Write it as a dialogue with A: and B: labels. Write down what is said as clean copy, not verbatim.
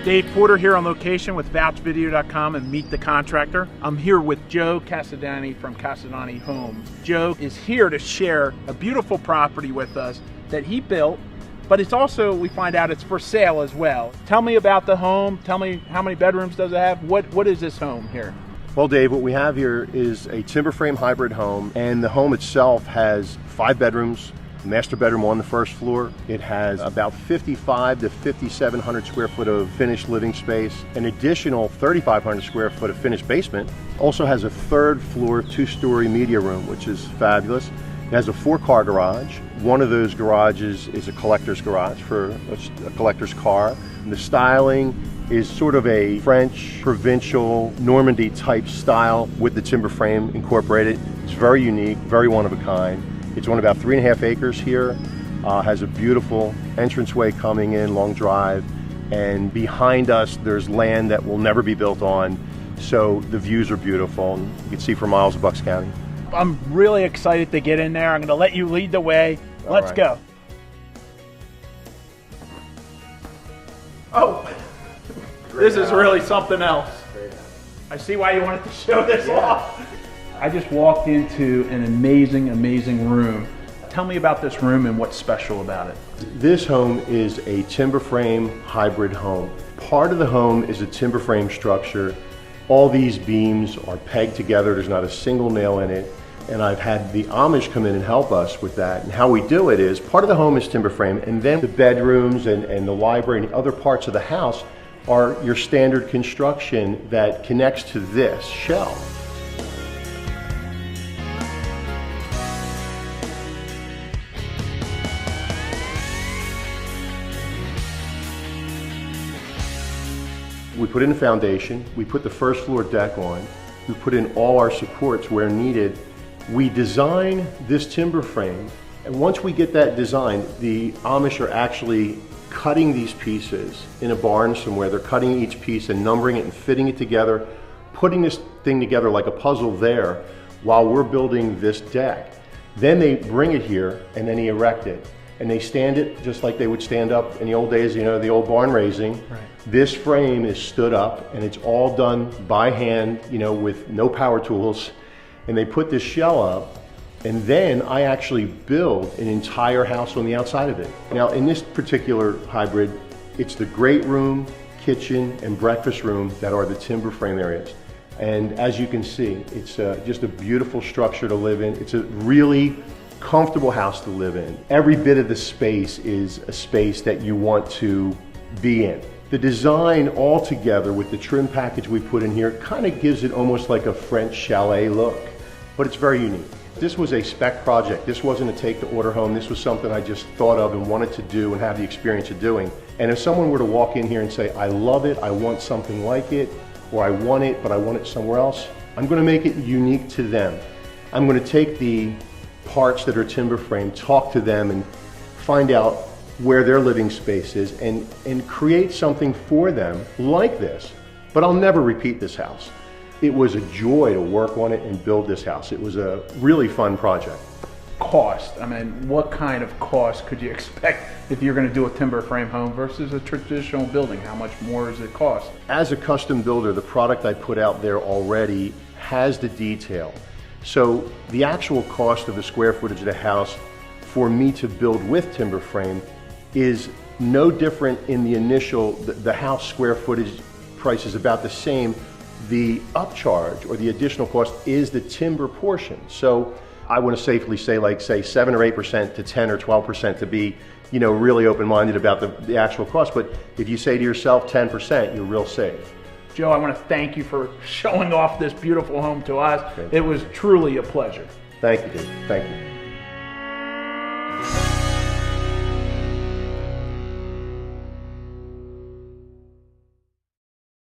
A: Dave Porter here on location with VouchVideo.com and Meet the Contractor. I'm here with Joe Casadonti from Casadonti Homes. Joe is here to share a beautiful property with us that he built, but it's also, we find out, it's for sale as well. Tell me about the home. Tell me, how many bedrooms does it have? What is this home here?
B: Well, Dave, what we have here is a timber frame hybrid home, and the home itself has 5 bedrooms, master bedroom on the first floor. It has about 55 to 5,700 square foot of finished living space, an additional 3,500 square foot of finished basement. Also has a 3rd floor 2-story media room, which is fabulous. It has a 4-car garage. One of those garages is a collector's garage for a collector's car. And the styling is sort of a French, provincial, Normandy type style with the timber frame incorporated. It's very unique, very one of a kind. It's on about 3.5 acres here. Has a beautiful entranceway coming in, long drive. And behind us, there's land that will never be built on. So the views are beautiful. You can see for miles of Bucks County.
A: I'm really excited to get in there. I'm going to let you lead the way. Let's go. Oh, this is really something else. I see why you wanted to show this off. I just walked into an amazing, amazing room. Tell me about this room and what's special about it.
B: This home is a timber frame hybrid home. Part of the home is a timber frame structure. All these beams are pegged together. There's not a single nail in it. And I've had the Amish come in and help us with that. And how we do it is, part of the home is timber frame, and then the bedrooms and the library and the other parts of the house are your standard construction that connects to this shell. We put in a foundation, we put the first floor deck on, we put in all our supports where needed. We design this timber frame, and once we get that designed, the Amish are actually cutting these pieces in a barn somewhere. They're cutting each piece and numbering it and fitting it together, putting this thing together like a puzzle there while we're building this deck. Then they bring it here and then they erect it. And they stand it just like they would stand up in the old days, you know, the old barn raising. Right. This frame is stood up and it's all done by hand, you know, with no power tools. And they put this shell up, and then I actually build an entire house on the outside of it. Now, in this particular hybrid, it's the great room, kitchen, and breakfast room that are the timber frame areas. And as you can see, it's just a beautiful structure to live in. It's a really comfortable house to live in. Every bit of the space is a space that you want to be in. The design altogether with the trim package we put in here kind of gives it almost like a French chalet look, but it's very unique. This was a spec project. This wasn't a take-to-order home. This was something I just thought of and wanted to do and have the experience of doing. And if someone were to walk in here and say, I love it, I want something like it, or I want it, but I want it somewhere else, I'm going to make it unique to them. I'm going to take the parts that are timber frame, talk to them and find out where their living space is and create something for them like this. But I'll never repeat this house. It was a joy to work on it and build this house. It was a really fun project.
A: Cost, I mean, what kind of cost could you expect if you're going to do a timber frame home versus a traditional building? How much more does it cost?
B: As a custom builder, the product I put out there already has the detail. So the actual cost of the square footage of the house for me to build with timber frame is no different in the initial, the house square footage price is about the same. The upcharge or the additional cost is the timber portion. So I want to safely say, like, say 7 or 8% to 10 or 12% to be, you know, really open-minded about the actual cost. But if you say to yourself 10%, you're real safe.
A: Joe, I want to thank you for showing off this beautiful home to us. It was truly a pleasure.
B: Thank you, Dave. Thank you.